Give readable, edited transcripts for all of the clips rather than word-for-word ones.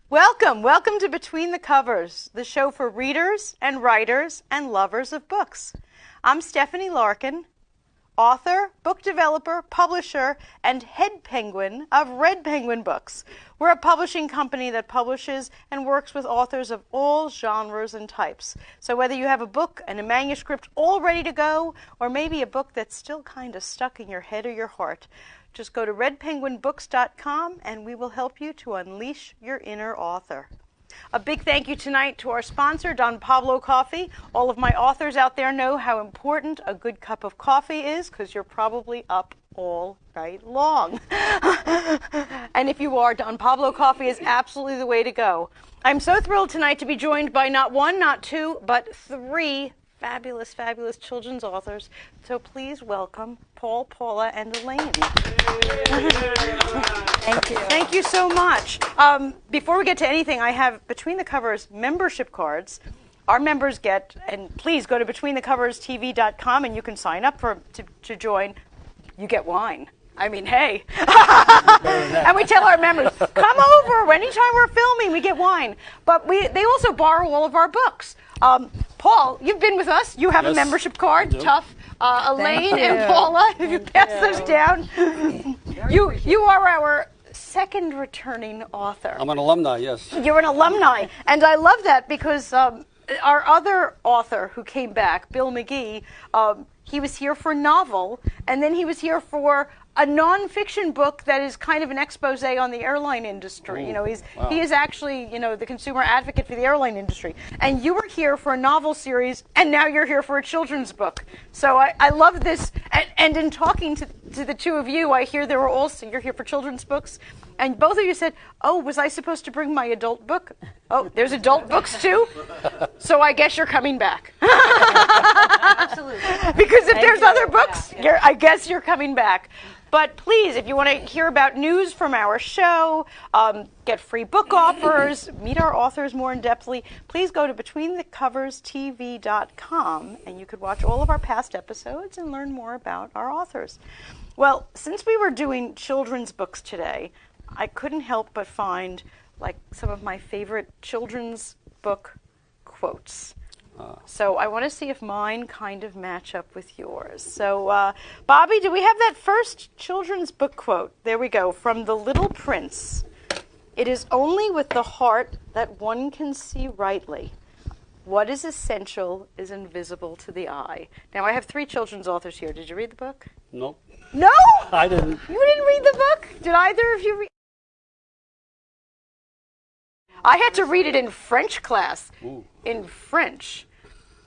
Welcome to Between the Covers, the show for readers and writers and lovers of books. I'm Stephanie Larkin, author, book developer, publisher, and head penguin of Red Penguin Books. We're a publishing company that publishes and works with authors of all genres and types. So whether you have a book and a manuscript all ready to go, or maybe a book that's still kind of stuck in your head or your heart, just go to redpenguinbooks.com and we will help you to unleash your inner author. A big thank you tonight to our sponsor, Don Pablo Coffee. All of my authors out there know how important a good cup of coffee is because you're probably up all night long. And if you are, Don Pablo Coffee is absolutely the way to go. I'm so thrilled tonight to be joined by not one, not two, but three fabulous children's authors. So please welcome Paul, Paula, and Elaine. Thank you. Thank you so much. Before we get to anything, I have Between the Covers membership cards. Our members get, and please go to betweenthecoverstv.com and you can sign up to join. You get wine. I mean, hey. And we tell our members, come over. Anytime we're filming, we get wine. But they also borrow all of our books. Paul, you've been with us. You have a membership card. Tough. Elaine and Paula, if you pass those down. You are our second returning author. I'm an alumni, yes. You're an alumni. And I love that because our other author who came back, Bill McGee, he was here for a novel, and then he was here for a nonfiction book that is kind of an expose on the airline industry. Ooh, you know, he wow. is actually, the consumer advocate for the airline industry. And you were here for a novel series, and now you're here for a children's book. So I love this. And in talking to the two of you, I hear there were also, you're here for children's books, and both of you said, oh, was I supposed to bring my adult book? Oh, there's adult books too? So I guess you're coming back. Absolutely. Because if there's other books, I guess you're coming back. But please, if you want to hear about news from our show, get free book offers, meet our authors more in-depthly, please go to betweenthecoverstv.com and you could watch all of our past episodes and learn more about our authors. Well, since we were doing children's books today, I couldn't help but find some of my favorite children's book quotes. So I want to see if mine kind of match up with yours. So, Bobby, do we have that first children's book quote? There we go, from The Little Prince. It is only with the heart that one can see rightly. What is essential is invisible to the eye. Now, I have three children's authors here. Did you read the book? Nope. No? I didn't. You didn't read the book? Did either of you read? I had to read it in French class. Ooh. In French.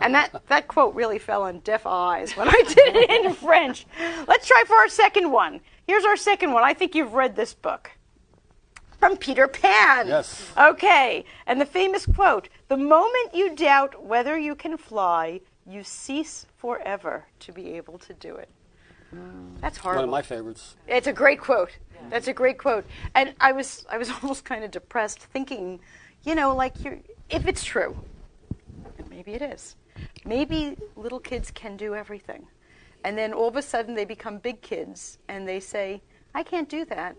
And that quote really fell on deaf eyes when I did it in French. Let's try for our second one. Here's our second one. I think you've read this book. From Peter Pan. Yes. Okay. And the famous quote, the moment you doubt whether you can fly, you cease forever to be able to do it. That's horrible. One of my favorites. It's a great quote. That's a great quote. And I was almost kind of depressed thinking, if it's true, and maybe it is, maybe little kids can do everything. And then all of a sudden they become big kids and they say, I can't do that.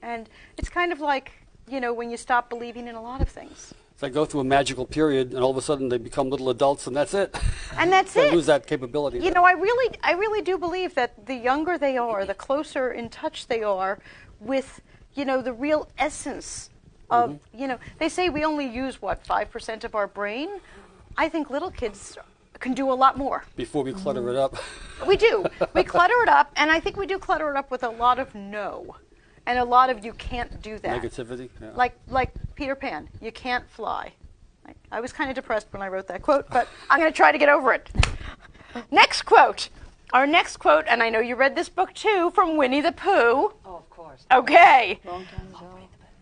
And it's kind of like, when you stop believing in a lot of things. It's like go through a magical period and all of a sudden they become little adults and that's it. And that's They it. lose that capability. I really do believe that the younger they are, the closer in touch they are with, the real essence of, they say we only use, 5% of our brain? I think little kids can do a lot more. Before we clutter it up. We do. We clutter it up, and I think we do clutter it up with a lot of no. And a lot of you can't do that. Negativity. Yeah. Like Peter Pan, you can't fly. I was kind of depressed when I wrote that quote, but I'm going to try to get over it. Next quote. Our next quote, and I know you read this book too, from Winnie the Pooh. Oh, of course. Okay. Long time ago.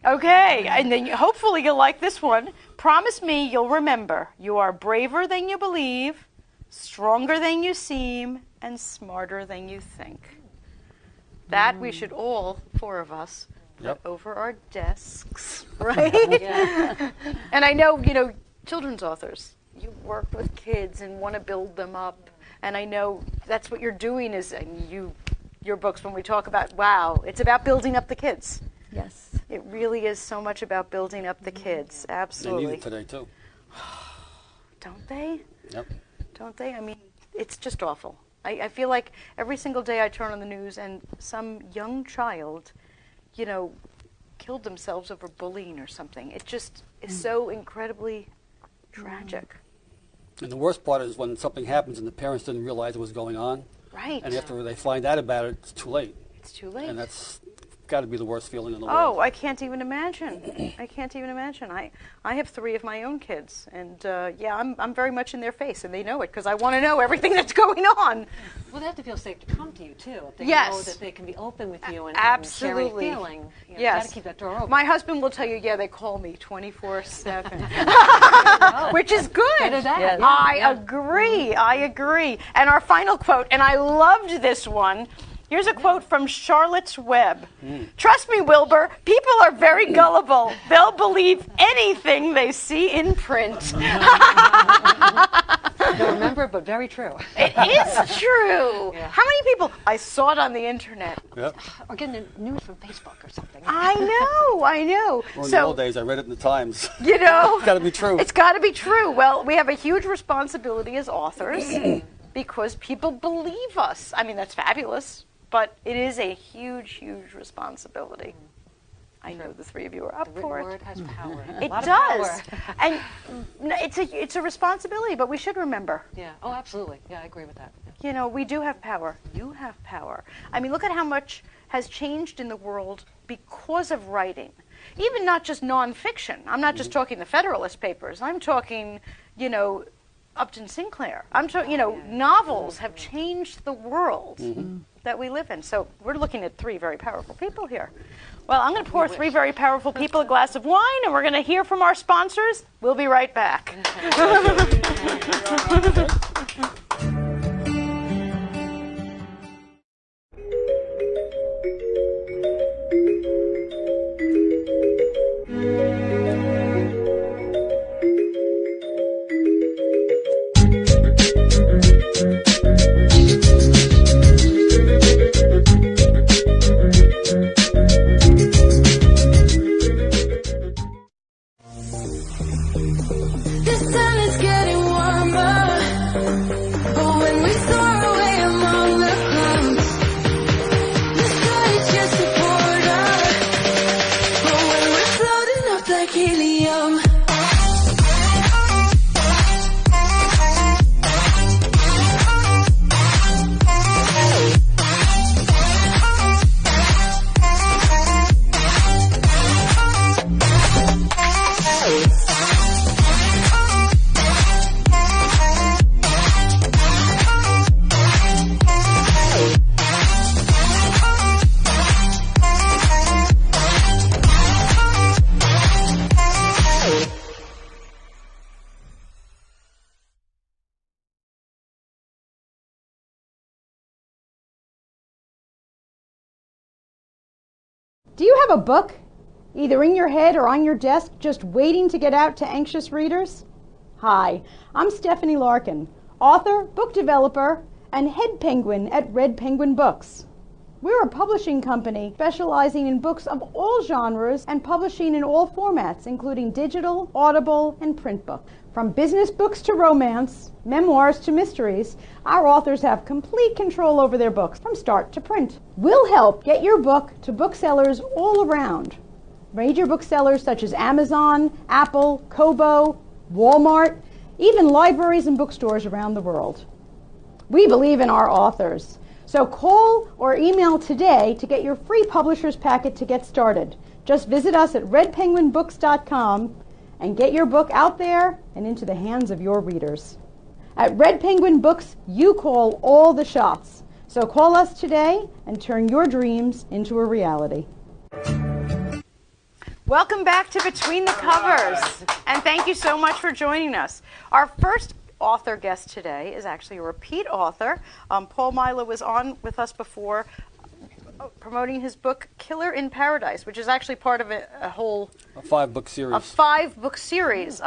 Okay, and then hopefully you'll like this one. Promise me you'll remember. You are braver than you believe, stronger than you seem, and smarter than you think. That we should all, four of us, put over our desks, right? And I know, children's authors, you work with kids and want to build them up. And I know that's what you're doing is your books when we talk about, wow, it's about building up the kids. Yes. It really is so much about building up the kids. They Absolutely. need it today, too. Don't they? Yep. Don't they? I mean, it's just awful. I feel like every single day I turn on the news and some young child, killed themselves over bullying or something. It just is so incredibly tragic. And the worst part is when something happens and the parents didn't realize it was going on. Right. And after they find out about it, it's too late. It's too late. And that's got to be the worst feeling in the Oh, world. I can't even imagine. I can't even imagine. I have 3 of my own kids, and I'm very much in their face, and they know it because I want to know everything that's going on. Well, they have to feel safe to come to you too. If they Yes. know that they can be open with you and Absolutely. share a feeling. You Yes. got to keep that door open. My husband will tell you, they call me 24/7, which is good. Better that. Yes. I agree. And our final quote, and I loved this one. Here's a quote from Charlotte's Web. Trust me, Wilbur, people are very gullible. They'll believe anything they see in print. Don't remember, but very true. It is true. Yeah. How many people? I saw it on the internet. Yep. Or getting the news from Facebook or something. I know. Well, in the old days, I read it in the Times. It's got to be true. It's got to be true. Well, we have a huge responsibility as authors because people believe us. I mean, that's fabulous, but it is a huge, huge responsibility. I know the 3 of you are up The for written it. word has power. It A lot does, of power. and it's a responsibility. But we should remember, Yeah. Oh, absolutely. Yeah, I agree with that. we do have power. You have power. I mean, look at how much has changed in the world because of writing. Even not just nonfiction. I'm not just talking the Federalist Papers. I'm talking, Upton Sinclair. I'm talking, novels have changed the world that we live in. So we're looking at 3 very powerful people here. Well, I'm going to pour 3 very powerful people a glass of wine, and we're going to hear from our sponsors. We'll be right back. This time it's getting warmer, but when we soar away among the clouds, the sky is just a border, but when we're floating up like helium. Do you have a book, either in your head or on your desk, just waiting to get out to anxious readers? Hi, I'm Stephanie Larkin, author, book developer, and head penguin at Red Penguin Books. We're a publishing company specializing in books of all genres and publishing in all formats, including digital, audible, and print books. From business books to romance, memoirs to mysteries, our authors have complete control over their books from start to print. We'll help get your book to booksellers all around. Major booksellers such as Amazon, Apple, Kobo, Walmart, even libraries and bookstores around the world. We believe in our authors. So call or email today to get your free publisher's packet to get started. Just visit us at redpenguinbooks.com and get your book out there and into the hands of your readers. At Red Penguin Books, you call all the shots. So call us today and turn your dreams into a reality. Welcome back to Between the Covers, and thank you so much for joining us. Our first author guest today is actually a repeat author. Paul Mila was on with us before promoting his book Killer in Paradise, which is actually part of a 5-book series. A 5-book series.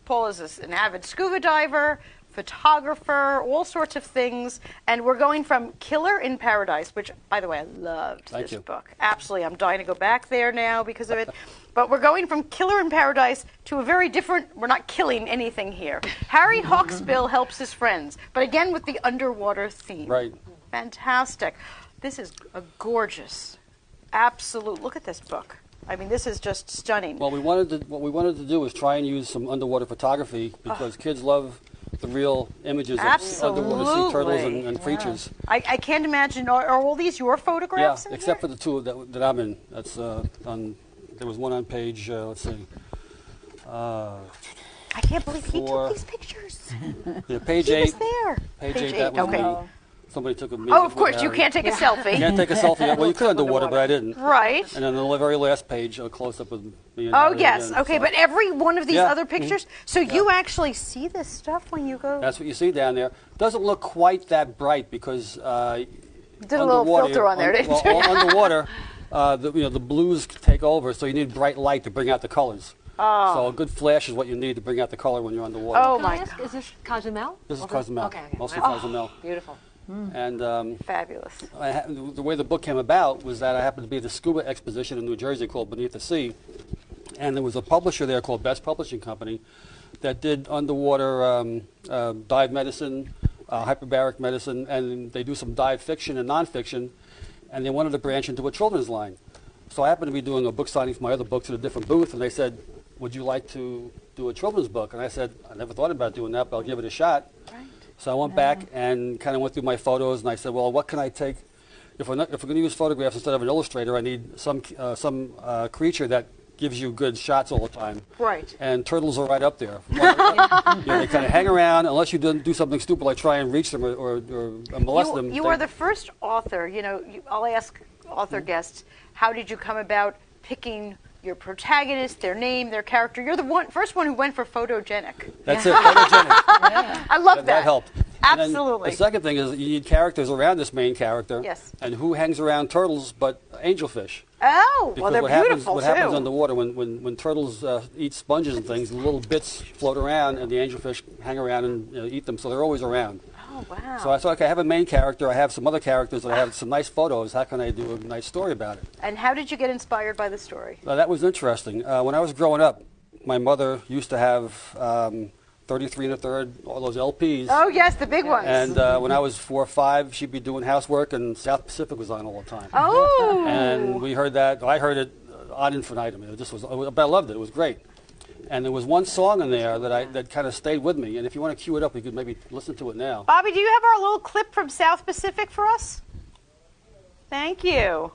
Paul is an avid scuba diver, photographer, all sorts of things. And we're going from Killer in Paradise, which, by the way, I loved Thank this you. book. Absolutely. I'm dying to go back there now because of it. But we're going from Killer in Paradise to a very different, we're not killing anything here. Harry Hawksbill helps his friends, but again with the underwater theme. Right. Fantastic. This is a gorgeous, absolute, look at this book. I mean, this is just stunning. Well, what we wanted to do was try and use some underwater photography because kids love the real images of underwater sea turtles and creatures. I can't imagine, are all these your photographs in except here? for the two that I'm in. That's there was one on page, let's see. I can't believe he for- took these pictures. Yeah, page He 8. was there. Page 8, that was okay. me. Somebody took a me. Oh, of course, you Harry. can't take a selfie. You can't take a selfie. Well, you could underwater, but I didn't. Right. And then the very last page, a close-up of me and Oh, Harry yes. again, Okay, so but every one of these Yeah. other pictures, so you actually see this stuff when you go? that's what you see down there. Doesn't look quite that bright because Did a underwater, little filter on there, didn't you? underwater, the blues take over, so you need bright light to bring out the colors. Oh. So a good flash is what you need to bring out the color when you're underwater. Oh, Can I my ask, God. is this Cozumel? This is Okay. Cozumel. Okay. Mostly Wow. Cozumel. Beautiful. And Fabulous. the way the book came about was that I happened to be at the scuba exposition in New Jersey called Beneath the Sea, and there was a publisher there called Best Publishing Company that did underwater dive medicine, hyperbaric medicine, and they do some dive fiction and nonfiction, and they wanted to branch into a children's line. So I happened to be doing a book signing for my other books at a different booth, and they said, would you like to do a children's book? And I said, I never thought about doing that, but I'll give it a shot. Right. So I went back and kind of went through my photos, and I said, well, what can I take? If we're going to use photographs instead of an illustrator, I need some creature that gives you good shots all the time. Right. And turtles are right up there. They kind of hang around unless you do something stupid like try and reach them or molest them. You are the first author, I'll ask author guests, how did you come about picking your protagonist, their name, their character? You're the first one who went for photogenic. That's it, photogenic. I love that. That helped. And then Absolutely. the second thing is you need characters around this main character. Yes. And who hangs around turtles but angelfish? Oh, Because well, they're beautiful, what happens too. underwater when turtles eat sponges and things, little bits float around and the angelfish hang around and eat them, so they're always around. Oh, wow. So I thought, okay, I have a main character, I have some other characters, and I have some nice photos. How can I do a nice story about it? And how did you get inspired by the story? That was interesting. When I was growing up, my mother used to have 33 1/3, all those LPs. Oh, yes, the big ones. And when I was 4 or 5, she'd be doing housework, and South Pacific was on all the time. Oh. And we heard that. I heard it ad infinitum. But I loved it. It was great. And there was one song in there that kind of stayed with me. And if you want to cue it up, we could maybe listen to it now. Bobby, do you have our little clip from South Pacific for us? Thank you.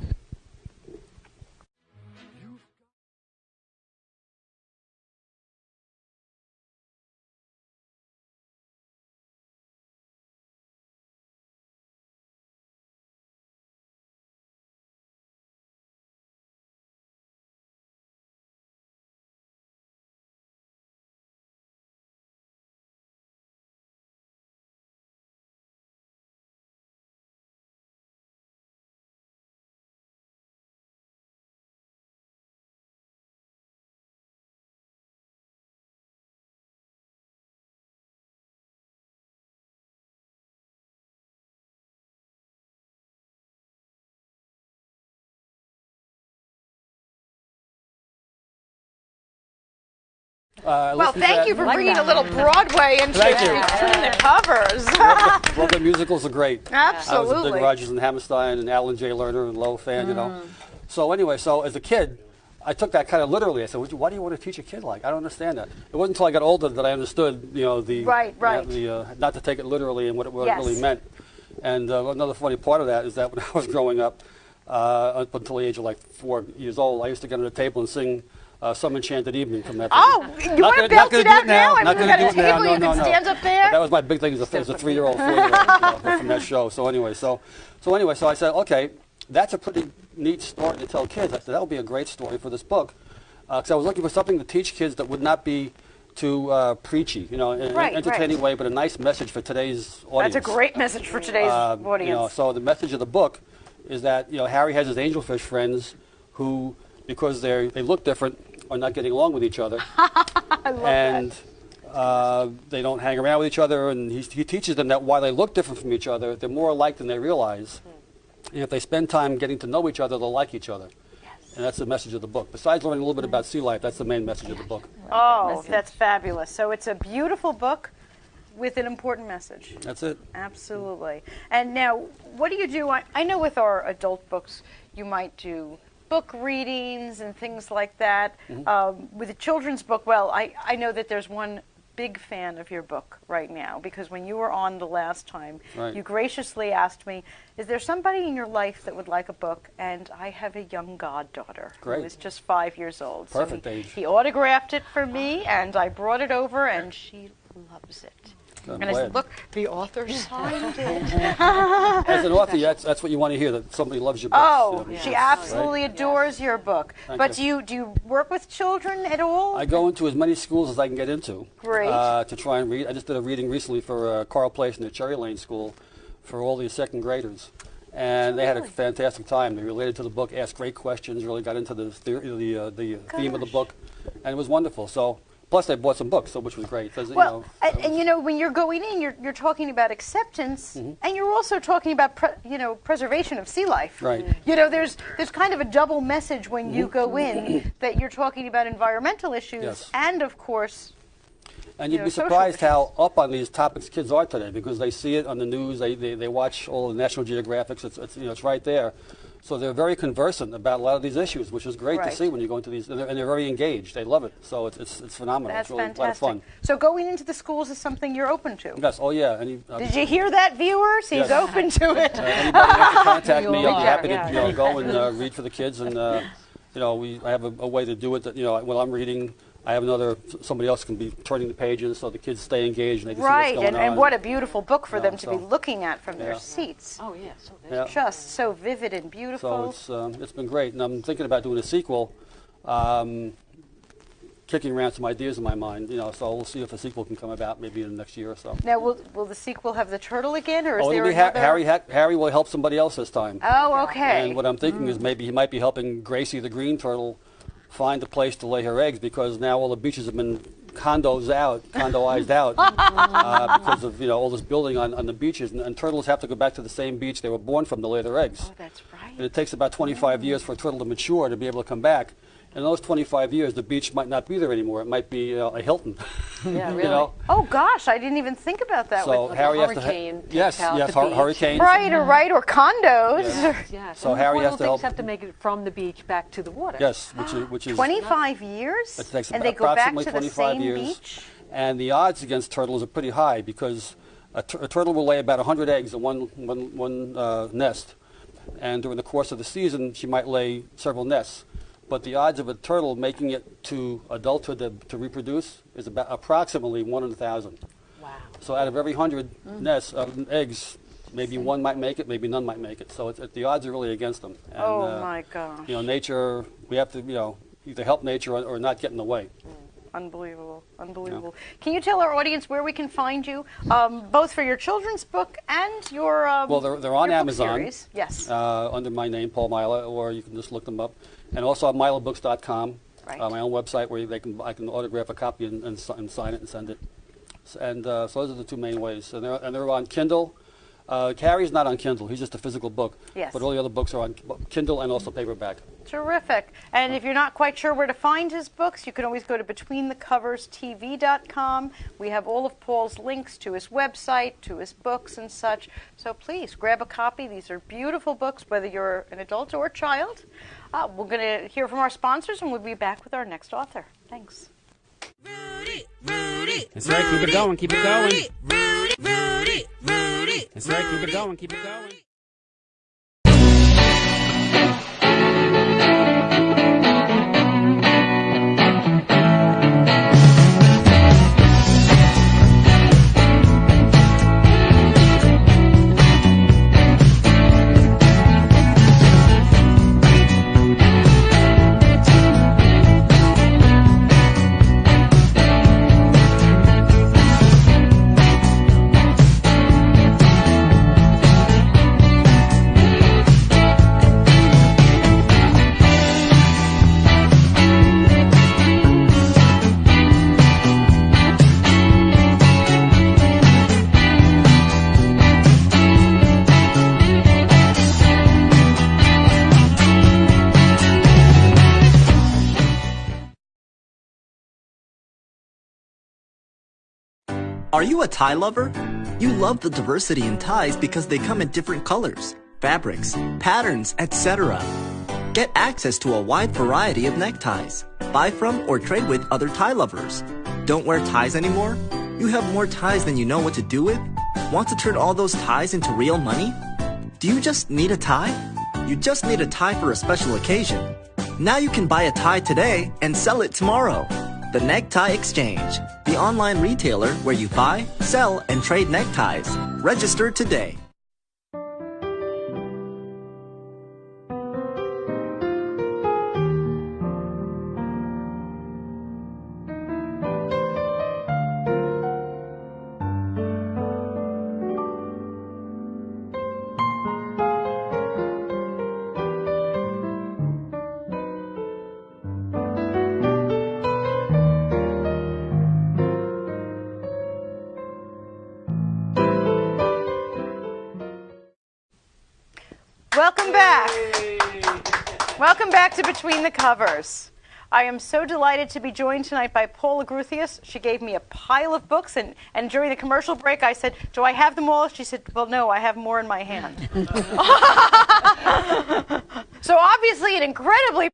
Well, thank you for bringing a little Broadway into Thank you. between the covers. Well, the musicals are great. I was a Absolutely. big Rodgers and Hammerstein and Alan J. Lerner and Lowe fan, So anyway, as a kid, I took that kind of literally. I said, why do you want to teach a kid like? I don't understand that. It wasn't until I got older that I understood, the Right. not to take it literally and what it Yes. really meant. And another funny part of that is that when I was growing up, up until the age of like 4 years old, I used to get on the table and sing Some Enchanted Evening from that. Oh, you want to belt it out now? I mean, Not we going got to a do it now. table, you No, can no. stand up But there. that was my big thing as a 3-year-old, 4-year-old from that show. So anyway, so I said, okay, that's a pretty neat story to tell kids. I said that would be a great story for this book, because I was looking for something to teach kids that would not be too preachy, in an Right, entertaining way, but a nice message for today's audience. That's a great message for today's audience. So the message of the book is that Harry has his angelfish friends who, because they look different, are not getting along with each other. I love And They don't hang around with each other, and he teaches them that while they look different from each other, they're more alike than they realize. And if they spend time getting to know each other, they'll like each other. And that's the message of the book. Besides learning a little bit about sea life, that's the main message of the book. Oh, that's fabulous. So it's a beautiful book with an important message. That's it. Absolutely. And now, what do you do? I know with our adult books, you might do book readings and things like that. With a children's book, well, I know that there's one big fan of your book right now, because when you were on the last time, you graciously asked me, is there somebody in your life that would like a book? And I have a young goddaughter who is just 5 years old. Perfect so age. He autographed it for me, and I brought it over, and she loves it. I'm And I said, glad. look, the author signed it. As an author, that's what you want to hear, that somebody loves your books. Oh, you know. she absolutely adores your book. Thank But you. do you work with children at all? I go into as many schools as I can get into. Great. To try and read. I just did a reading recently for Carl Place in the Cherry Lane School for all the second graders. And they had a fantastic time. They related to the book, asked great questions, really got into the theme of the book, and it was wonderful. So, plus they bought some books, so which was great. Well, and you know, when you're going in, you're talking about acceptance, and you're also talking about preservation of sea life. Right. You know, there's kind of a double message when you go in, that you're talking about environmental issues and, of course. And you'd be surprised how up on these topics kids are today, because they see it on the news. They watch all the National Geographics. It's right there. So they're very conversant about a lot of these issues, which is great to see when you go into these, and they're very engaged. They love it. So it's phenomenal. That's it's really fantastic. a lot of fun. So going into the schools is something you're open to. Yes. Oh yeah. Did you hear that, viewers? He's open to it. Anybody wants to contact me, I'll be happy Yeah. to go and read for the kids. And I have a way to do it that while I'm reading, I have somebody else can be turning the pages so the kids stay engaged and they can see what's going on. And what a beautiful book for them to be looking at from their seats. Oh, yeah. So Yeah. Just so vivid and beautiful. So it's been great, and I'm thinking about doing a sequel, kicking around some ideas in my mind. So we'll see if a sequel can come about maybe in the next year or so. Now, will the sequel have the turtle again, or is it'll there be another? Harry will help somebody else this time. Oh, okay. And what I'm thinking is maybe he might be helping Gracie the green turtle find a place to lay her eggs, because now all the beaches have been condoized out because of all this building on the beaches, and turtles have to go back to the same beach they were born from to lay their eggs. Oh, that's right. And it takes about 25 years for a turtle to mature to be able to come back. And in those 25 years, the beach might not be there anymore. It might be a Hilton. Yeah, really. Oh gosh, I didn't even think about that. So with Harry has hurricane to takes out the beach. hurricanes. right or condos. Yes. Yes. So and Harry the has to help. things have to make it from the beach back to the water. Yes, which is 25 years, It takes and they go back approximately to the 25 same years. beach. And the odds against turtles are pretty high, because a turtle will lay about 100 eggs in one nest, and during the course of the season, she might lay several nests. But the odds of a turtle making it to adulthood to reproduce is about approximately 1 in 1,000. Wow. So out of every 100 nests eggs, maybe one might make it, maybe none might make it. So the odds are really against them. And, Oh my gosh. Nature, we have to either help nature or not get in the way. Unbelievable. Can you tell our audience where we can find you, both for your children's book and your Well, they're on your book Amazon. series? Yes. Under my name, Paul Mila, or you can just look them up. And also on milabooks.com, Right. my own website, where I can autograph a copy and sign it and send it. And so those are the two main ways. And they're on Kindle. Carrie's not on Kindle. He's just a physical book. Yes. But all the other books are on Kindle and also paperback. Terrific. And if you're not quite sure where to find his books, you can always go to BetweenTheCoversTV.com. We have all of Paul's links to his website, to his books and such. So please grab a copy. These are beautiful books, whether you're an adult or a child. We're going to hear from our sponsors, and we'll be back with our next author. Thanks. That's right, keep it going, keep it going. That's right, keep it going, keep it going. Are you a tie lover? You love the diversity in ties because they come in different colors, fabrics, patterns, etc. Get access to a wide variety of neckties. Buy from or trade with other tie lovers. Don't wear ties anymore? You have more ties than you know what to do with? Want to turn all those ties into real money? Do you just need a tie? You just need a tie for a special occasion. Now you can buy a tie today and sell it tomorrow. The Necktie Exchange, the online retailer where you buy, sell, and trade neckties. Register today. Welcome back. Welcome back to Between the Covers. I am so delighted to be joined tonight by Paula Groothuis. She gave me a pile of books, and during the commercial break, I said, "Do I have them all?" She said, "Well, no, I have more in my hand." So obviously, an incredibly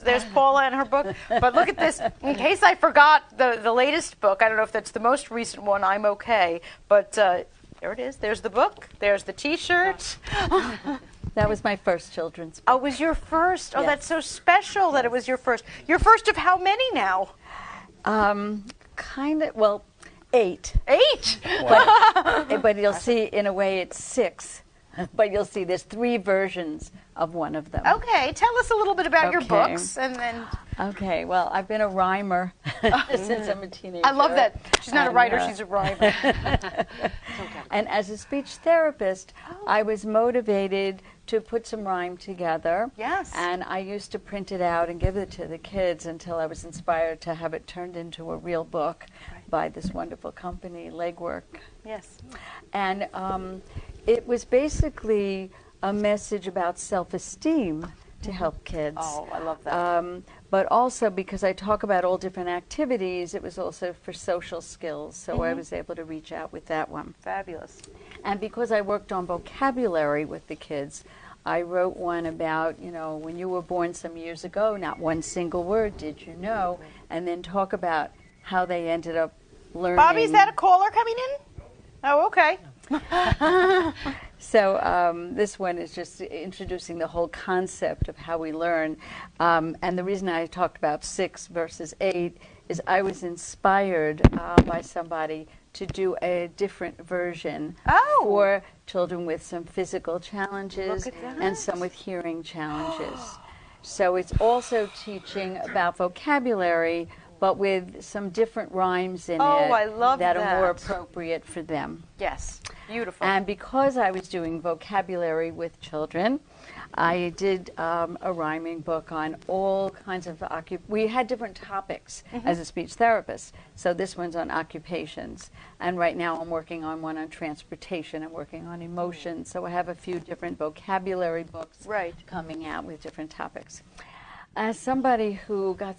There's Paula and her book. But look at this. In case I forgot the latest book, I don't know if that's the most recent one, I'm okay. But there it is. There's the book. There's the T-shirt. That was my first children's book. Oh, it was your first? Oh, Yes. that's so special that it was your first. Your first of how many now? Kind of, well, 8. 8? But you'll see, in a way, it's 6. But you'll see there's 3 versions of one of them. Okay, tell us a little bit about your Okay. books, and then Okay, well, I've been a rhymer since I'm a teenager. I love that she's not a And, writer; she's a rhymer. And as a speech therapist, I was motivated to put some rhyme together. Yes. And I used to print it out and give it to the kids until I was inspired to have it turned into a real book by this wonderful company, Legwork. Yes. And it was basically a message about self-esteem to help kids. Oh, I love that. But also because I talk about all different activities, it was also for social skills, so I was able to reach out with that one. Fabulous. And because I worked on vocabulary with the kids, I wrote one about, you know, when you were born some years ago, not one single word did you know, and then talk about how they ended up learning. Bobby, is that a caller coming in? Oh, okay. So this one is just introducing the whole concept of how we learn. And the reason I talked about 6 versus 8 is I was inspired by somebody to do a different version for children with some physical challenges and some with hearing challenges. So it's also teaching about vocabulary, but with some different rhymes in it I love that are more that. appropriate for them. Yes. Beautiful. And because I was doing vocabulary with children, I did a rhyming book on all kinds of we had different topics as a speech therapist. So this one's on occupations. And right now I'm working on one on transportation. I'm working on emotions. So I have a few different vocabulary books coming out with different topics. As somebody who got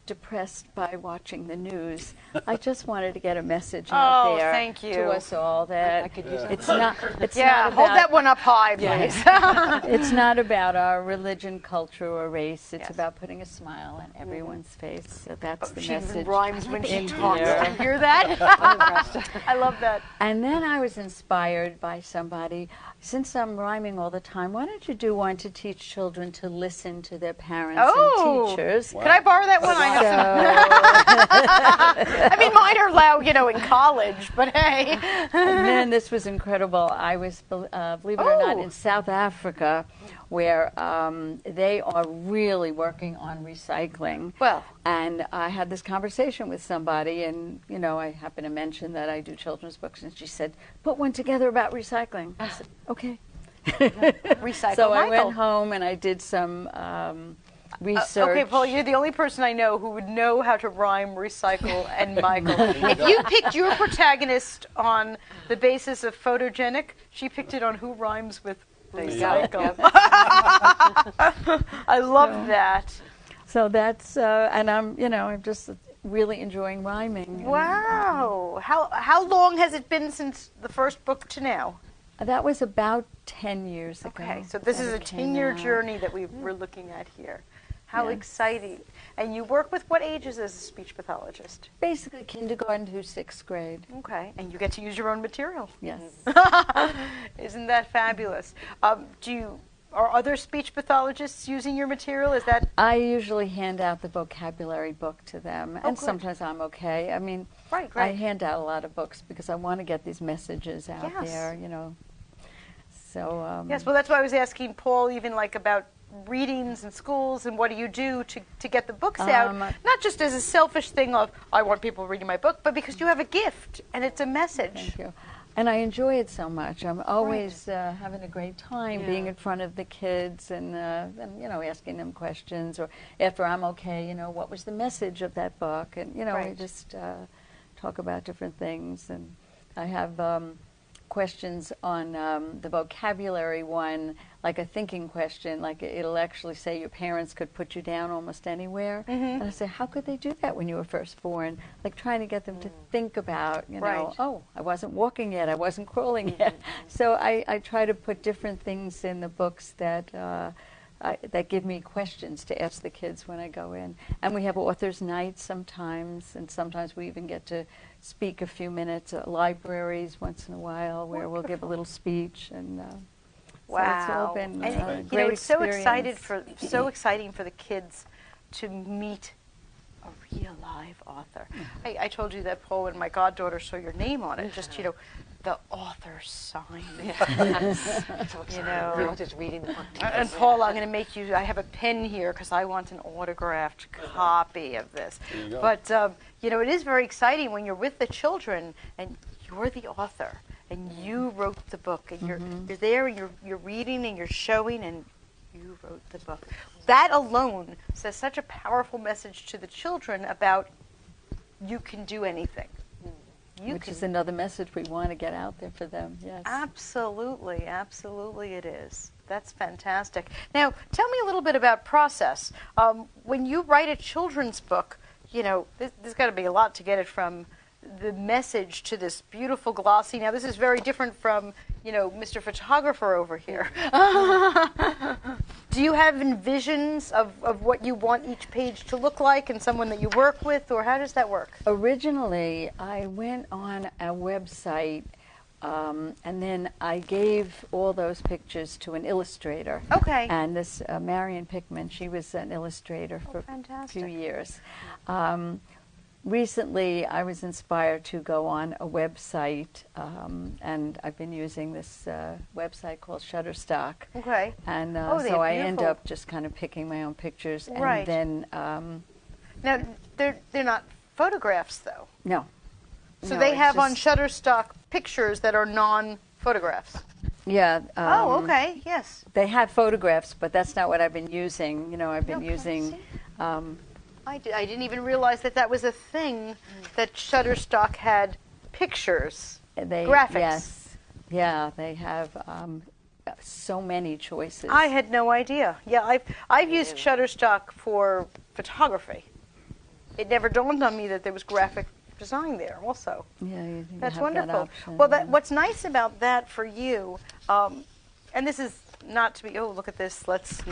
depressed by watching the news, I just wanted to get a message out there thank you. to us all that I could use that. it's not hold about, that one up high, please. it's not about our religion, culture, or race. It's about putting a smile on everyone's face. So that's the She message. rhymes when she in talks. here. Do you hear that? I love that. And then I was inspired by somebody. Since I'm rhyming all the time, why don't you do one to teach children to listen to their parents and teachers? Can I borrow that one? I have I mean, mine are loud, you know, in college, but hey. And then this was incredible. I was, believe it or not, in South Africa, where they are really working on recycling. Well. And I had this conversation with somebody, and, you know, I happened to mention that I do children's books, and she said, put one together about recycling. I said, okay. Recycle So I Michael. went home and I did some research. Okay, Paul, you're the only person I know who would know how to rhyme recycle and Michael. If you picked your protagonist on the basis of photogenic, she picked it on who rhymes with recycle. I love that. So that's, and I'm just really enjoying rhyming. Wow. How long has it been since the first book to now? That was about 10 years ago. Okay, so this that is a it came 10-year out. journey that we're looking at here. How Yes. exciting. And you work with what ages as a speech pathologist? Basically kindergarten through 6th grade. Okay, and you get to use your own material. Yes. Isn't that fabulous? Are other speech pathologists using your material? Is that I usually hand out the vocabulary book to them, and good. sometimes I'm okay. I mean, right? I hand out a lot of books because I want to get these messages out Yes. there, So Yes. Well, that's why I was asking Paul, even like about readings in schools and what do you do to get the books out? Not just as a selfish thing of I want people reading my book, but because you have a gift and it's a message. Thank you. And I enjoy it so much. I'm always having a great time being in front of the kids and asking them questions, or after I'm okay, what was the message of that book? And, we just talk about different things. And I have questions on the vocabulary one, like a thinking question, like it'll actually say your parents could put you down almost anywhere. And I say, how could they do that when you were first born? Like trying to get them to think about, oh, I wasn't walking yet, I wasn't crawling yet. So I try to put different things in the books that that give me questions to ask the kids when I go in. And we have authors' nights sometimes, and sometimes we even get to speak a few minutes at libraries once in a while where we'll give a little speech. And so it's all been and, great it's so experience. so exciting for the kids to meet a real live author. I told you that, Paul, when my goddaughter saw your name on it, just the author sign. We were just reading the book together. And Paul, I'm going to make you. I have a pen here because I want an autographed copy of this. There you go. But it is very exciting when you're with the children and you're the author and you wrote the book and you're there and you're reading and you're showing and you wrote the book. That alone says such a powerful message to the children about you can do anything. Which is another message we want to get out there for them, yes. Absolutely, absolutely it is. That's fantastic. Now, tell me a little bit about process. When you write a children's book, there's got to be a lot to get it from the message to this beautiful glossy. Now, this is very different from, Mr. Photographer over here. Do you have visions of what you want each page to look like and someone that you work with, or how does that work? Originally, I went on a website and then I gave all those pictures to an illustrator. Okay. And this Marion Pickman, she was an illustrator for a few years. Recently, I was inspired to go on a website, and I've been using this website called Shutterstock. Okay. And so I end up just kind of picking my own pictures, Right. and then Now, they're not photographs, though. no. So No, they it's have on just- Shutterstock pictures that are non-photographs. Yeah. Okay, yes. They have photographs, but that's not what I've been using. I've been Okay, using. see? I didn't even realize that was a thing, that Shutterstock had pictures, graphics. Yes. Yeah, they have so many choices. I had no idea. Yeah, I've used Shutterstock for photography. It never dawned on me that there was graphic design there also. Yeah, you That's have that wonderful. option, Well, yeah. what's nice about that for you, and this is not to be, oh, look at this, let's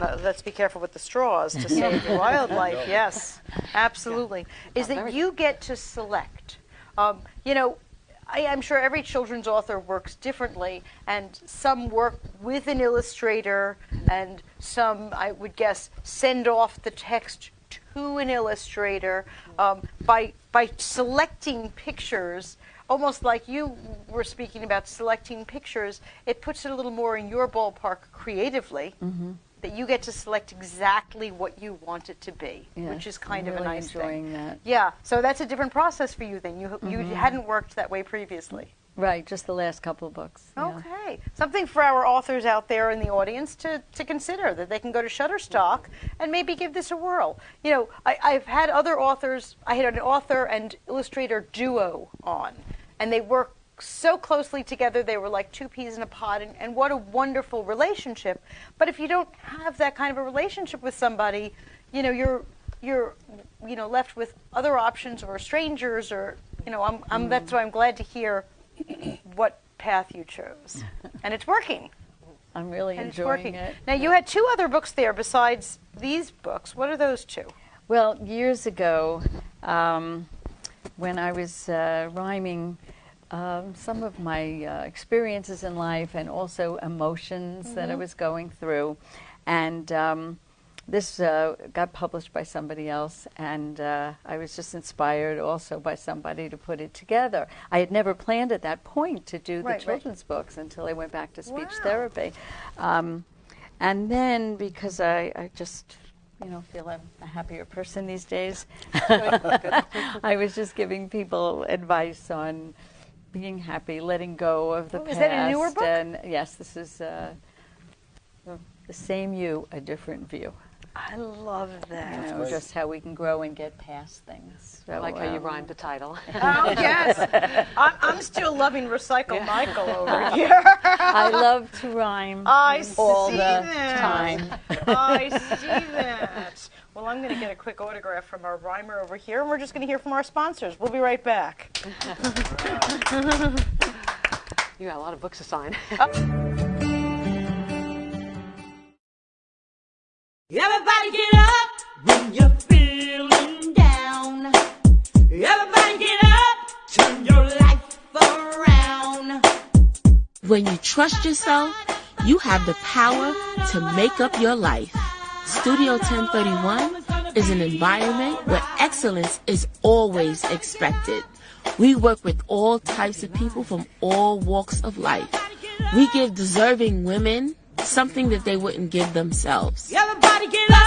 be careful with the straws to save the wildlife. Yes, absolutely. Is that you get to select. I'm sure every children's author works differently, and some work with an illustrator, and some, I would guess, send off the text to an illustrator by selecting pictures. Almost like you were speaking about selecting pictures, it puts it a little more in your ballpark creatively, that you get to select exactly what you want it to be, Yes, which is kind I'm of a really nice enjoying thing. that. Yeah, so that's a different process for you then. You hadn't worked that way previously. Right, just the last couple of books. Yeah. Okay. Something for our authors out there in the audience to consider, that they can go to Shutterstock and maybe give this a whirl. I've had other authors, I had an author and illustrator duo on, and they work so closely together. They were like two peas in a pod, and what a wonderful relationship. But if you don't have that kind of a relationship with somebody, you're you're, left with other options or strangers, or that's why I'm glad to hear what path you chose, and it's working. I'm really And it's enjoying working. it. Now, you had 2 other books there besides these books. What are those 2? Well, years ago, when I was rhyming some of my experiences in life and also emotions that I was going through, and this got published by somebody else, and I was just inspired also by somebody to put it together. I had never planned at that point to do the children's books until I went back to speech therapy. And then, because I just feel I'm a happier person these days, I was just giving people advice on being happy, letting go of the past. Is that a newer book? And yes, this is The Same You, A Different View. I love that. Just how we can grow and get past things. So, I like how you rhymed the title. Oh, yes. I'm still loving Recycle Michael over here. I love to rhyme all the time. I see that. Well, I'm going to get a quick autograph from our rhymer over here, and we're just going to hear from our sponsors. We'll be right back. You got a lot of books to sign. Everybody get up when you're feeling down. Everybody get up, turn your life around. When you trust yourself, you have the power to make up your life. Studio 1031 is an environment where excellence is always expected. We work with all types of people from all walks of life. We give deserving women something that they wouldn't give themselves. Everybody get up.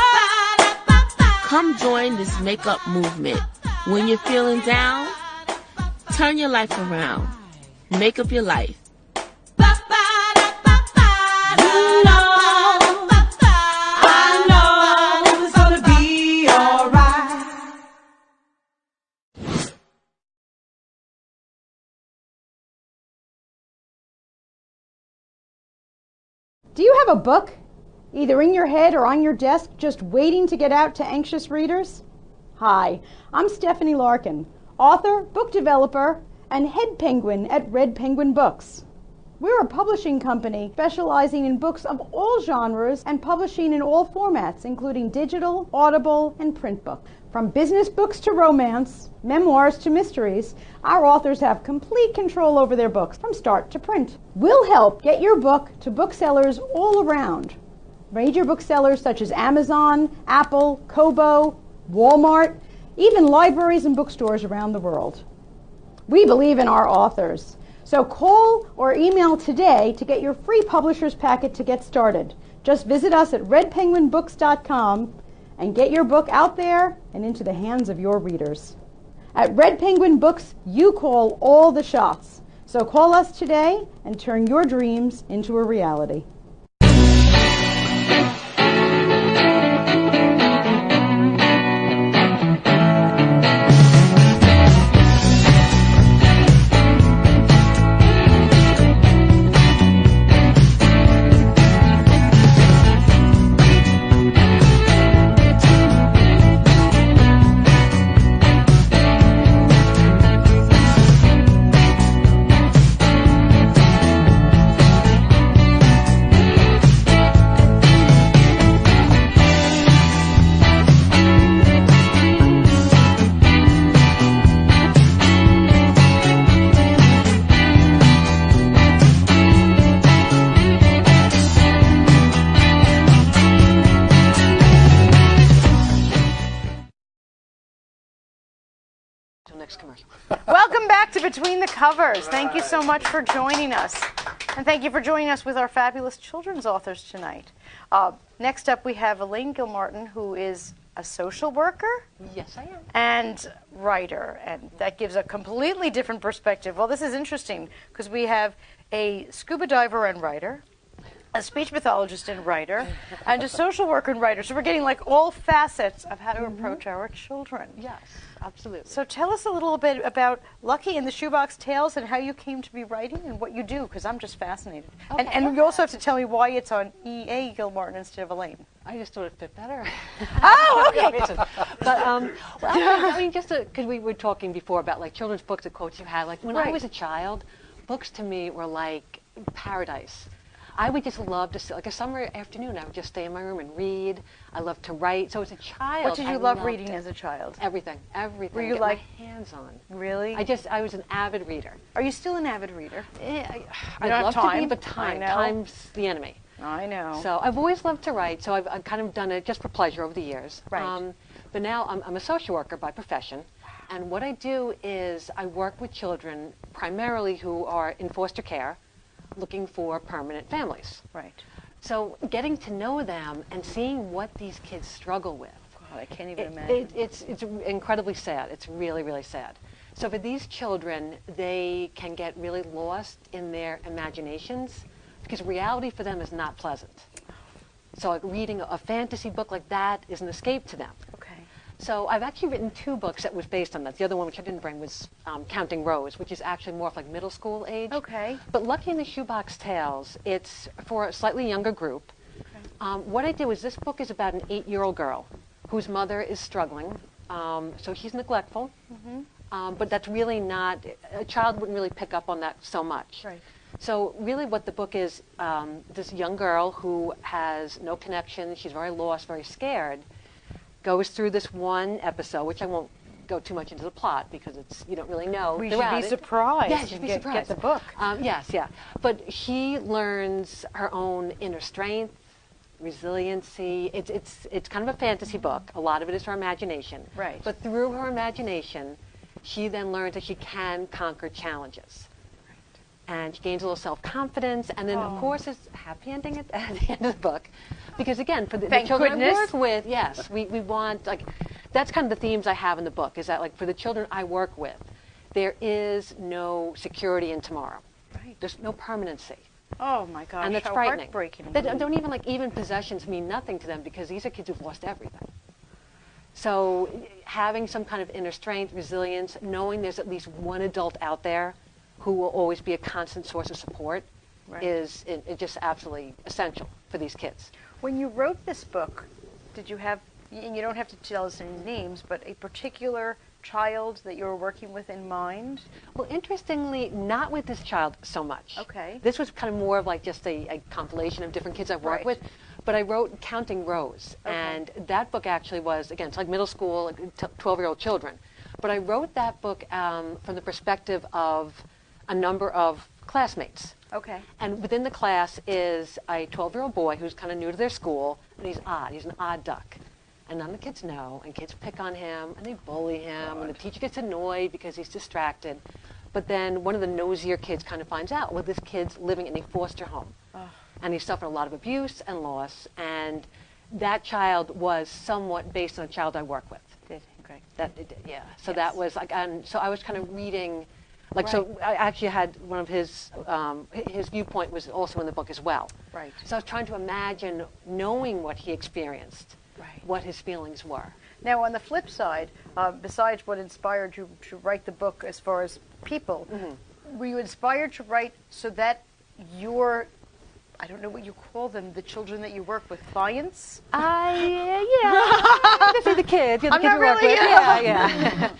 Come join this makeup movement. When you're feeling down, turn your life around. Make up your life. I know it's gonna be alright. Do you have a book, either in your head or on your desk, just waiting to get out to anxious readers? Hi, I'm Stephanie Larkin, author, book developer, and head penguin at Red Penguin Books. We're a publishing company specializing in books of all genres and publishing in all formats, including digital, audible, and print books. From business books to romance, memoirs to mysteries, our authors have complete control over their books from start to print. We'll help get your book to booksellers all around. Major booksellers such as Amazon, Apple, Kobo, Walmart, even libraries and bookstores around the world. We believe in our authors. So call or email today to get your free publisher's packet to get started. Just visit us at redpenguinbooks.com and get your book out there and into the hands of your readers. At Red Penguin Books, you call all the shots. So call us today and turn your dreams into a reality. Next commercial. Welcome back to Between the Covers. Thank you so much for joining us. And thank you for joining us with our fabulous children's authors tonight. Next up, we have Elaine Gilmartin, who is a social worker. Yes, I am. And writer. And that gives a completely different perspective. Well, this is interesting because we have a scuba diver and writer, a speech pathologist and writer, and a social worker and writer. So we're getting like all facets of how to approach our children. Yes, absolutely. So tell us a little bit about Lucky and the Shoebox Tales and how you came to be writing and what you do, because I'm just fascinated. And you also have to tell me why it's on E.A. Gilmartin instead of Elaine. I just thought it fit better. Oh, okay. But I mean, just because we were talking before about like children's books that quotes you had. Like when I Right. was a child, books to me were like paradise. I would just love to sit, like a summer afternoon, I would just stay in my room and read. I loved to write. So as a child, What did you I love loved reading it. as a child? Everything. Were you Get like- my hands on? Really? I was an avid reader. Are you still an avid reader? I'd don't have love to time. be, but I know. time's the enemy. I know. So I've always loved to write. So I've kind of done it just for pleasure over the years. Right. But now I'm a social worker by profession. And what I do is I work with children primarily who are in foster care looking for permanent families. Right. So getting to know them and seeing what these kids struggle with. God, I can't even imagine. It's incredibly sad. It's really, really sad. So for these children, they can get really lost in their imaginations because reality for them is not pleasant. So like reading a fantasy book like that is an escape to them. Okay. So I've actually written 2 books that was based on that. The other one, which I didn't bring, was Counting Rows, which is actually more of like middle school age. Okay. But Lucky in the Shoebox Tales, it's for a slightly younger group. What I did was this book is about an 8-year-old girl whose mother is struggling. So she's neglectful. But that's really not, a child wouldn't really pick up on that so much. Right. So really what the book is, this young girl who has no connection, she's very lost, very scared, goes through this one episode, which I won't go too much into the plot because it's you don't really know. We should throughout be it. surprised. Yeah, you should and be get surprised. the book. Yes, yeah. But she learns her own inner strength, resiliency. It's kind of a fantasy book. A lot of it is her imagination. Right. But through her imagination, she then learns that she can conquer challenges. And she gains a little self-confidence, and then of course it's a happy ending at the end of the book, because again, for the Thank children goodness. I work with, yes, we want like that's kind of the themes I have in the book. Is that like for the children I work with, there is no security in tomorrow. Right. There's no permanency, Oh my gosh, and that's how frightening. heartbreaking. They don't even like even possessions mean nothing to them because these are kids who've lost everything. So having some kind of inner strength, resilience, knowing there's at least one adult out there who will always be a constant source of support Right. is just absolutely essential for these kids. When you wrote this book, did you have, and you don't have to tell us any names, but a particular child that you were working with in mind? Well, interestingly, not with this child so much. Okay. This was kind of more of like just a compilation of different kids I've worked Right. with. But I wrote Counting Rows, Okay. and that book actually was, again, it's like middle school, like 12-year-old children. But I wrote that book from the perspective of a number of classmates. Okay. And within the class is a 12-year-old boy who's kind of new to their school, and he's odd. He's an odd duck. And none of the kids know, and kids pick on him, and they bully him, and the teacher gets annoyed because he's distracted. But then one of the nosier kids kind of finds out, well, this kid's living in a foster home. And he suffered a lot of abuse and loss, and that child was somewhat based on a child I work with. Did okay. That it did, yeah. So Yes. that was like, and so I was kind of reading, like, so I actually had one of his viewpoint was also in the book as well. Right. So I was trying to imagine knowing what he experienced, Right. what his feelings were. Now, on the flip side, besides what inspired you to write the book as far as people, were you inspired to write so that your, I don't know what you call them, the children that you work with, clients? I say the kids, I'm kids not we work really- with.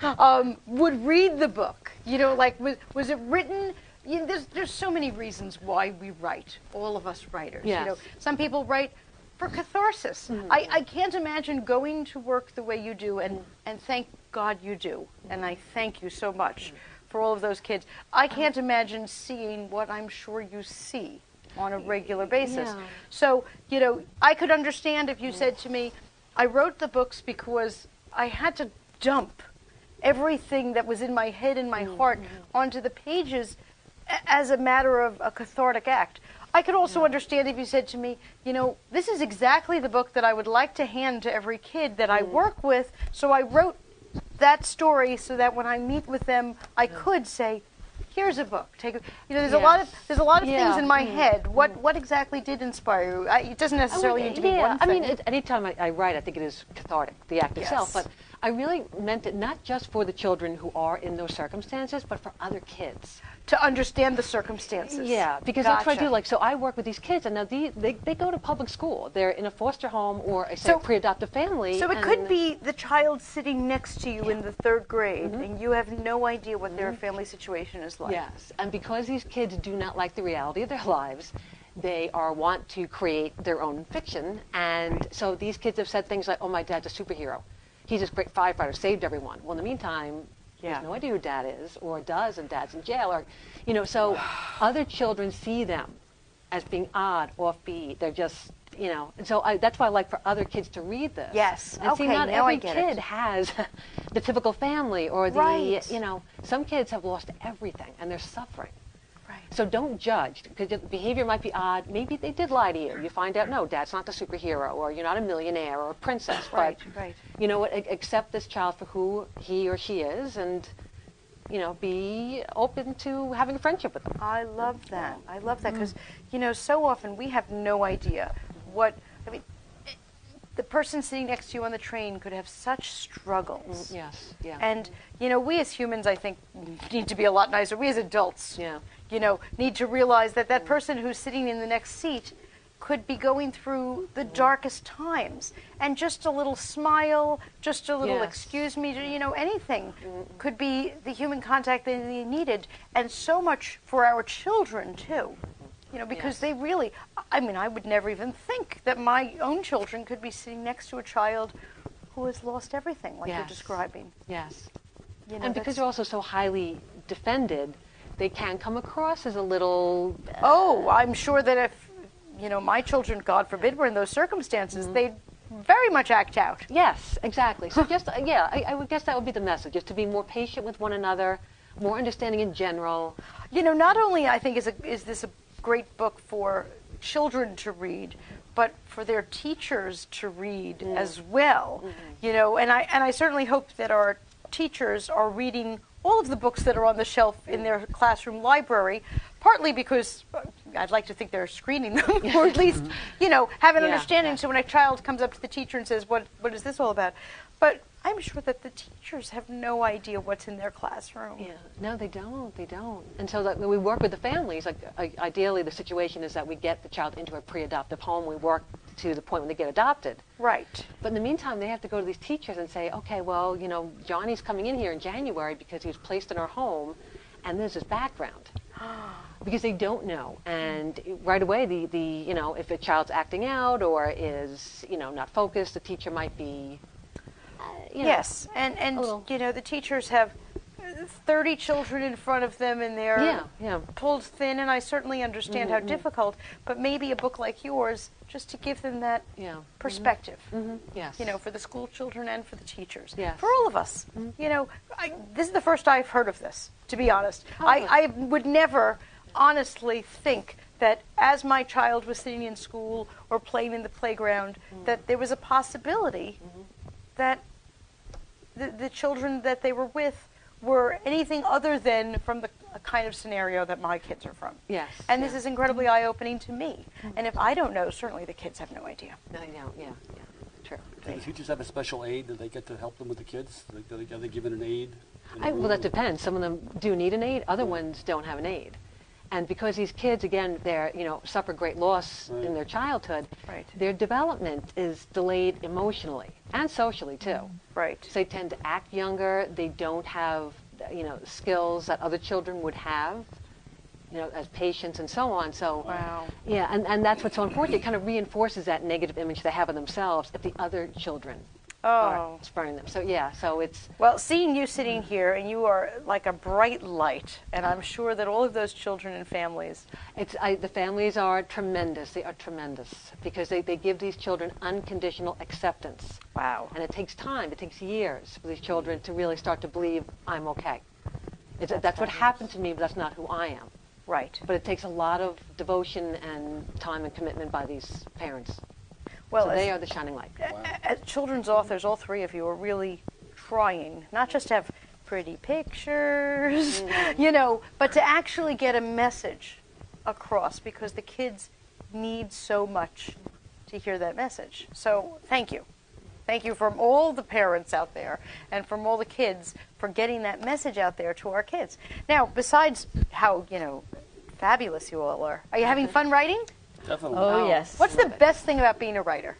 Yeah. Would read the book. You know, like, was it written? You know, there's so many reasons why we write, all of us writers. Yes. You know, some people write for catharsis. I can't imagine going to work the way you do, and thank God you do. And I thank you so much for all of those kids. I can't imagine seeing what I'm sure you see on a regular basis. Yeah. So, you know, I could understand if you said to me, I wrote the books because I had to dump everything that was in my head and my heart onto the pages as a matter of a cathartic act. I could also understand if you said to me, you know, this is exactly the book that I would like to hand to every kid that I work with, so I wrote that story so that when I meet with them, I could say, here's a book. Take, you know, there's a lot of Yeah. things in my head. What exactly did inspire you? It doesn't necessarily need to be one I thing. mean, anytime I write, I think it is cathartic, the act itself. Yes. But I really meant it not just for the children who are in those circumstances, but for other kids. to understand the circumstances. Yeah, because that's what I Gotcha. do. Like, so I work with these kids, and now they go to public school. They're in a foster home or a So- pre-adoptive family. So it and- could be the child sitting next to you in the 3rd grade, and you have no idea what their family situation is like. Yes, and because these kids do not like the reality of their lives, they want to create their own fiction. And so these kids have said things like, "Oh, my dad's a superhero. He's this great firefighter, saved everyone." Well, in the meantime, he has no idea who dad is, or does, and dad's in jail, or, so other children see them as being odd, offbeat. They're just, and so that's why I like for other kids to read this. Yes. And see, Okay, not now I every get kid it. has the typical family or the, Right. some kids have lost everything and they're suffering. Right. So don't judge, because the behavior might be odd. Maybe they did lie to you. You find out, no, dad's not the superhero, or you're not a millionaire or a princess. Right, But right. you know what? Accept this child for who he or she is, and be open to having a friendship with them. I love that. I love that because, so often we have no idea the person sitting next to you on the train could have such struggles. Yes. Yeah. And, we as humans, I think, need to be a lot nicer. We as adults, Yeah. Need to realize that person who's sitting in the next seat could be going through the darkest times. And just a little smile, just a little Yes. excuse me, anything could be the human contact that they needed. And so much for our children, too. Because Yes. they really, I would never even think that my own children could be sitting next to a child who has lost everything, like you're Yes. describing. Yes. And And because they're also so highly defended, they can come across as a little. Oh, I'm sure that if, my children, God forbid, were in those circumstances, they'd very much act out. Yes, exactly. So just I would guess that would be the message: is to be more patient with one another, more understanding in general. Not only I think is this a great book for children to read, but for their teachers to read as well. And I certainly hope that our teachers are reading all of the books that are on the shelf in their classroom library, partly because I'd like to think they're screening them, or at least, have an Yeah, understanding. yeah. So when a child comes up to the teacher and says, what is this all about? But I'm sure that the teachers have no idea what's in their classroom. Yeah. No, they don't. They don't. And so that when we work with the families, ideally the situation is that we get the child into a pre-adoptive home. We work to the point when they get adopted. Right. But in the meantime, they have to go to these teachers and say, okay, well, Johnny's coming in here in January because he was placed in our home, and there's his background. Because they don't know. And right away, the if a child's acting out or is, not focused, the teacher might be, Yes, and a little- the teachers have 30 children in front of them, and they're Yeah. pulled thin, and I certainly understand how difficult, but maybe a book like yours, just to give them that Yeah. perspective, Yes. for the school children and for the teachers, Yes. for all of us. This is the first I've heard of this, to be honest. I would never honestly think that as my child was sitting in school or playing in the playground, that there was a possibility that the children that they were with were anything other than from the kind of scenario that my kids are from. Yes. And this is incredibly eye-opening to me. And if I don't know, certainly the kids have no idea. No, they don't. Yeah. True. Do the teachers have a special aid that they get to help them with the kids? Are they given an aid? in the Well, room? that depends. Some of them do need an aid. Other ones don't have an aid. And because these kids, again, they're, suffer great loss in their childhood, Right. their development is delayed emotionally and socially, too. Right. So they tend to act younger. They don't have, skills that other children would have, as patience and so on. So, Wow. yeah, and that's what's so unfortunate. It kind of reinforces that negative image they have of themselves if the other children are spurning them. So, yeah, so it's... Well, seeing you sitting here, and you are like a bright light, and I'm sure that all of those children and families. The families are tremendous. They are tremendous because they give these children unconditional acceptance. Wow. And it takes time. It takes years for these children to really start to believe, I'm okay. That's what happened to me, but that's not who I am. Right. But it takes a lot of devotion and time and commitment by these parents. Well, So as, they are the shining light. as children's authors, all three of you are really trying, not just to have pretty pictures, but to actually get a message across, because the kids need so much to hear that message. So thank you. Thank you from all the parents out there and from all the kids for getting that message out there to our kids. Now, besides how, fabulous you all are you having fun writing? Definitely. Oh, yes. What's the best thing about being a writer?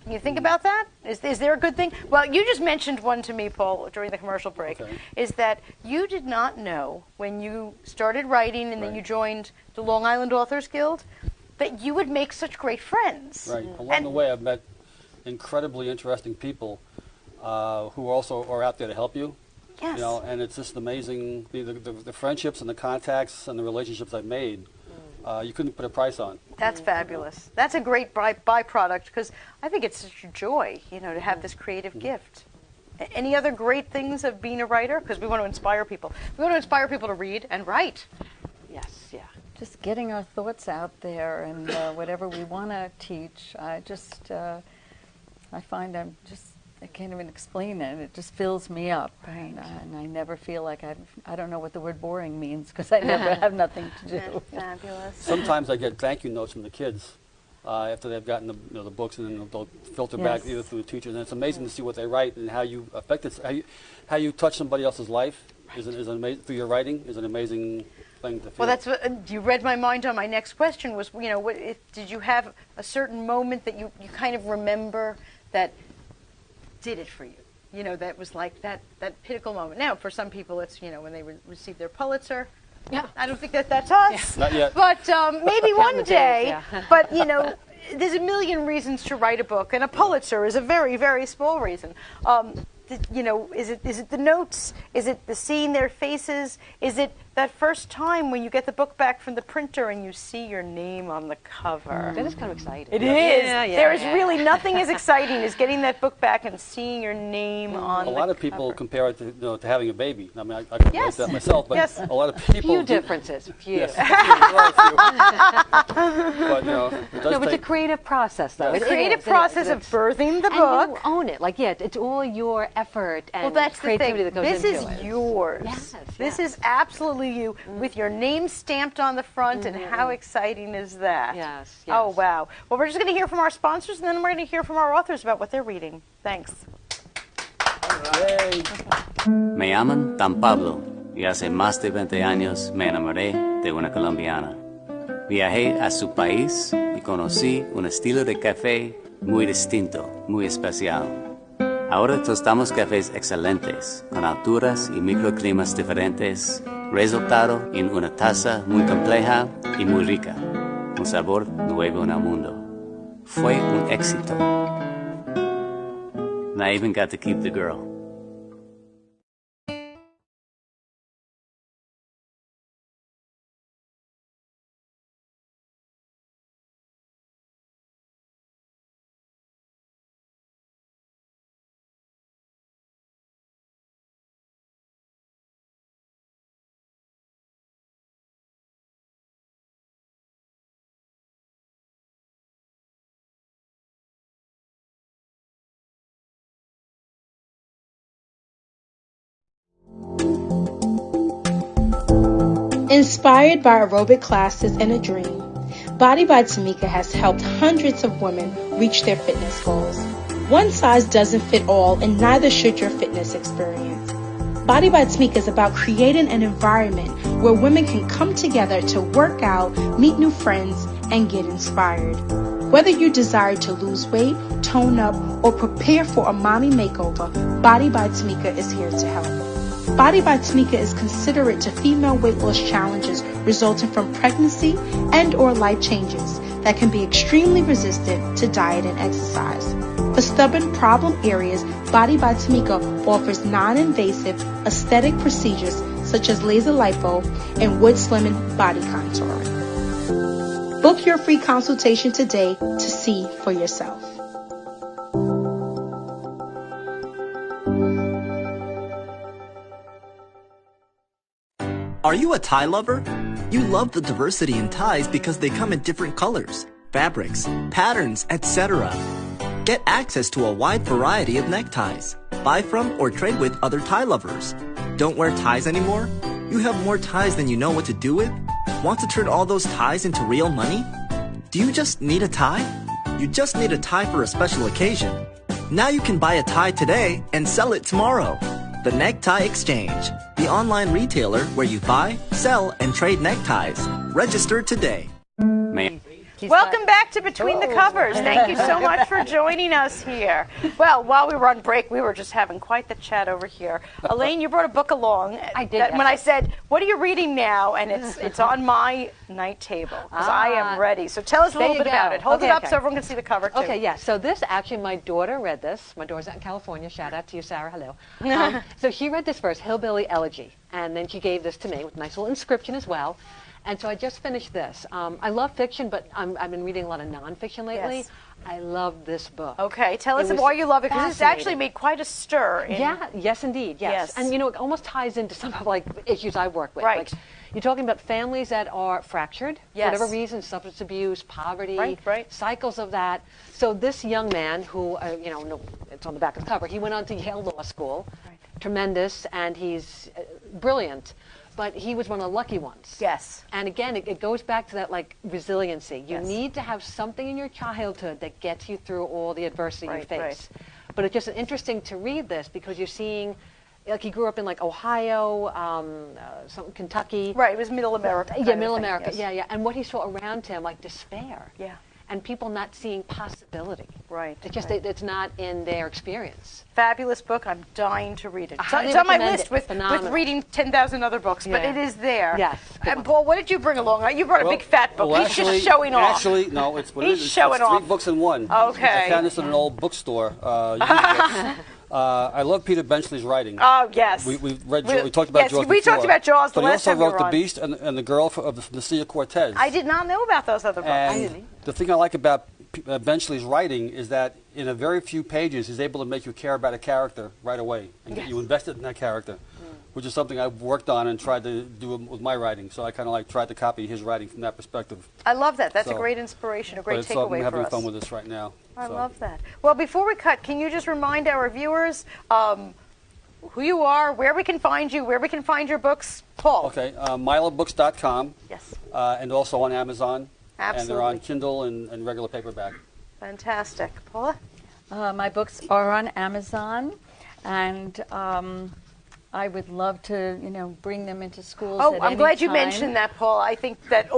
Can you think about that? Is there a good thing? Well, you just mentioned one to me, Paul, during the commercial break, Okay. is that you did not know when you started writing and then Right. you joined the Long Island Authors Guild that you would make such great friends. Right. Along the way, I've met incredibly interesting people who also are out there to help you. Yes. And it's just amazing the friendships and the contacts and the relationships I've made. You couldn't put a price on. That's fabulous. That's a great byproduct because I think it's such a joy, to have this creative gift. Any other great things of being a writer? Because we want to inspire people. We want to inspire people to read and write. Yes, yeah. Just getting our thoughts out there and whatever we want to teach. I find I can't even explain it. It just fills me up. And I never feel like I don't know what the word boring means because I never have nothing to do. That's fabulous. Sometimes I get thank you notes from the kids after they've gotten the books, and then they'll filter back Yes. either through the teachers. And it's amazing to see what they write and how you affect it, how you touch somebody else's life. Is amazing through your writing. Is an amazing thing to feel. Well, that's what you read my mind on. My next question was, did you have a certain moment that you kind of remember that did it for you? That was like that pinnacle moment. Now, for some people, it's when they receive their Pulitzer. Yeah. I don't think that's us. Not yet. But maybe one the day. days, yeah. But there's a million reasons to write a book, and a Pulitzer is a very, very small reason. Is it the notes? Is it the seeing their faces? Is it that first time when you get the book back from the printer and you see your name on the cover? That is kind of exciting. It is. Yeah, There is yeah. really nothing as exciting as getting that book back and seeing your name on A the lot of people cover. compare it to having a baby. I mean, I can Yes. relate that myself, but Yes. a lot of people. Few differences. Few. Yes. But it does No, but it's a take. creative process, though. The It creative is, process of it's- birthing the and book. you own it. Like, it's all your effort and Well, that's the creativity thing. that goes This into is it. yours. Yes, This yes. is absolutely you, with your name stamped on the front, and how exciting is that? Yes, Oh, yes. wow. Well, we're just going to hear from our sponsors, and then we're going to hear from our authors about what they're reading. Thanks. Yay. Me llaman Tan Pablo y hace más de 20 años me enamoré de una colombiana. Viajé a su país y conocí un estilo de café muy distinto, muy especial. Ahora tostamos cafés excelentes, con alturas y microclimas diferentes, resultado en una taza muy compleja y muy rica. Un sabor nuevo en el mundo. Fue un éxito. And I even got to keep the girl. Inspired by aerobic classes and a dream, Body by Tamika has helped hundreds of women reach their fitness goals. One size doesn't fit all, and neither should your fitness experience. Body by Tamika is about creating an environment where women can come together to work out, meet new friends, and get inspired. Whether you desire to lose weight, tone up, or prepare for a mommy makeover, Body by Tamika is here to help. Body by Tamika is considerate to female weight loss challenges resulting from pregnancy and or life changes that can be extremely resistant to diet and exercise. For stubborn problem areas, Body by Tamika offers non-invasive aesthetic procedures such as laser lipo and wood slimming body contouring. Book your free consultation today to see for yourself. Are you a tie lover? You love the diversity in ties because they come in different colors, fabrics, patterns, etc. Get access to a wide variety of neckties. Buy from or trade with other tie lovers. Don't wear ties anymore? You have more ties than you know what to do with? Want to turn all those ties into real money? Do you just need a tie? You just need a tie for a special occasion. Now you can buy a tie today and sell it tomorrow. The Necktie Exchange, the online retailer where you buy, sell, and trade neckties. Register today. Welcome back to Between the Covers. Thank you so much for joining us here. Well, while we were on break, we were just having quite the chat over here. Elaine, you brought a book along. I did. When I said, what are you reading now? And it's on my night table because I am ready. So tell us a little bit about it. Hold it up so everyone can see the cover, too. Okay, yeah. So this, actually, my daughter read this. My daughter's out in California. Shout out to you, Sarah. Hello. So she read this first, Hillbilly Elegy. And then she gave this to me with a nice little inscription as well. And so I just finished this. I love fiction, but I've been reading a lot of nonfiction lately. Yes. I love this book. Okay, tell us why you love it, because it's actually made quite a stir. Yes, indeed, yes. And, you know, it almost ties into some of, like, issues I work with. Right. Like, you're talking about families that are fractured, for whatever reason, substance abuse, poverty, cycles of that. So this young man who, you know, it's on the back of the cover, he went on to Yale Law School, tremendous, and he's brilliant. But he was one of the lucky ones. Yes. And again, it goes back to that, like, resiliency. You need to have something in your childhood that gets you through all the adversity you face. But it's just interesting to read this because you're seeing, like, he grew up in, like, Ohio, Kentucky. Right, it was Middle America. Yeah, Middle America. Yes. Yeah. And what he saw around him, like despair. Yeah. And people not seeing possibility. Right. It's just it's not in their experience. Fabulous book. I'm dying to read it. I It's on my recommend list it. with reading 10,000 other books, but it is there. Yes. And Paul, what did you bring along? You brought a big fat book. He's just showing off. Actually, no, it's what He's it is. showing It's off. 3 books in one. Okay. I found this in an old bookstore. I love Peter Benchley's writing. Oh, yes. We read. We talked about Jaws. We talked about Jaws the but last time he also we were wrote on. The Beast and the Girl of the Sea of Cortez. I did not know about those other books. And the thing I like about Benchley's writing is that in a very few pages, he's able to make you care about a character right away and get you invested in that character, which is something I've worked on and tried to do with my writing. So I kind of like tried to copy his writing from that perspective. I love that. That's a great inspiration, a great takeaway for us. I'm having fun with this right now. I love that. Well, before we cut, can you just remind our viewers who you are, where we can find you, where we can find your books? Paul. Okay, milabooks.com. Yes. And also on Amazon. Absolutely. And they're on Kindle and regular paperback. Fantastic. Paula? My books are on Amazon, and I would love to, bring them into schools. Oh, at I'm any glad you time. mentioned that, Paul. I think that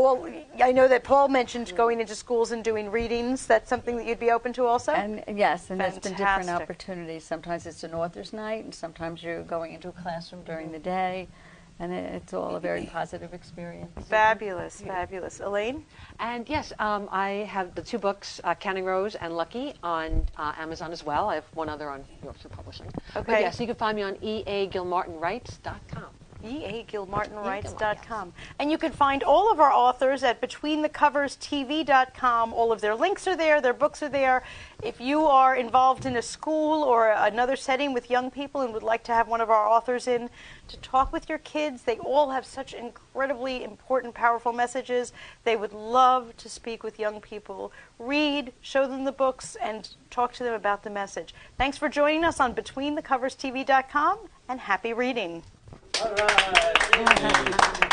I know that Paul mentioned going into schools and doing readings. That's something that you'd be open to also? And yes, and there's been different Fantastic. opportunities. Sometimes it's an author's night, and sometimes you're going into a classroom during the day, and it's all a very positive experience. Fabulous, fabulous. Elaine? And yes, I have the 2 books, Counting Rose and Lucky, on Amazon as well. I have one other on Yorkshire Publishing. Okay. But yes, you can find me on eagilmartinwrites.com. eagilmartinwrites.com. And you can find all of our authors at betweenthecoverstv.com. All of their links are there, their books are there. If you are involved in a school or another setting with young people and would like to have one of our authors in to talk with your kids, they all have such incredibly important, powerful messages. They would love to speak with young people, read, show them the books, and talk to them about the message. Thanks for joining us on betweenthecoverstv.com, and happy reading. All right.